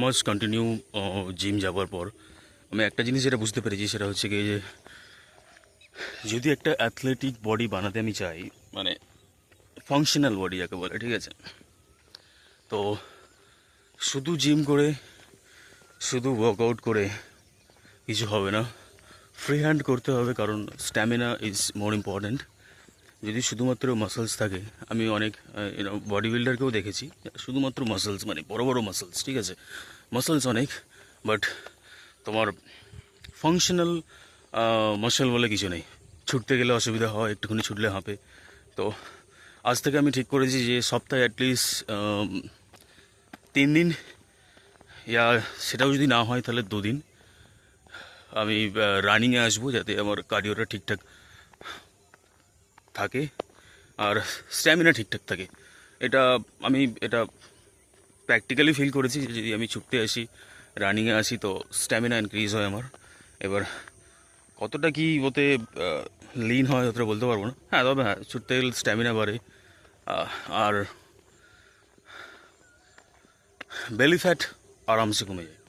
মাস continue gym যাওয়ার পর আমি একটা জিনিস যেটা বুঝতে পেরেছি সেটা হচ্ছে কি যে যদি একটা অ্যাথলেটিক বডি বানাতে আমি চাই, মানে ফাংশনাল বডি যাকে বলে, ঠিক আছে, তো শুধু জিম করে শুধু ওয়ার্কআউট করে কিছু হবে না। ফ্রি হ্যান্ড করতে হবে, কারণ স্ট্যামিনা ইজ মোর ইম্পর্ট্যান্ট। যদি শুধুমাত্র মাসলস থাকে, আমি অনেক বডি বিল্ডারকেও দেখেছি শুধুমাত্র মাসলস, মানে বড় বড় মাসলস, ঠিক আছে, মাসলস অনেক, বাট তোমার ফাংশনাল মাসল বলে কিছু নেই। ছুটতে গেলে অসুবিধা হয়, একটুখানি ছুটলে হাঁপে। তো আজ থেকে আমি ঠিক করেছি যে সপ্তাহে অ্যাটলিস্ট 3 দিন, ইয়া সেটাও যদি না হয় তাহলে 2 দিন আমি রানিংয়ে আসবো, যাতে আমার কার্ডিওটা ঠিকঠাক থাকে আর স্ট্যামিনা ঠিকঠাক থাকে। এটা এটা প্র্যাকটিক্যালি ফিল করেছি যে যদি আমি ছুটতে আসি, রানিংয়ে আসি, তো স্ট্যামিনা ইনক্রিজ হয় আমার। এবার কতটা কি ওতে লিন হয় অতটা বলতে পারবো না, হ্যাঁ, তবে হ্যাঁ, ছুটতে গেলে স্ট্যামিনা বাড়ে। আর বেলি ফ্যাট আরামসে কমে যায়।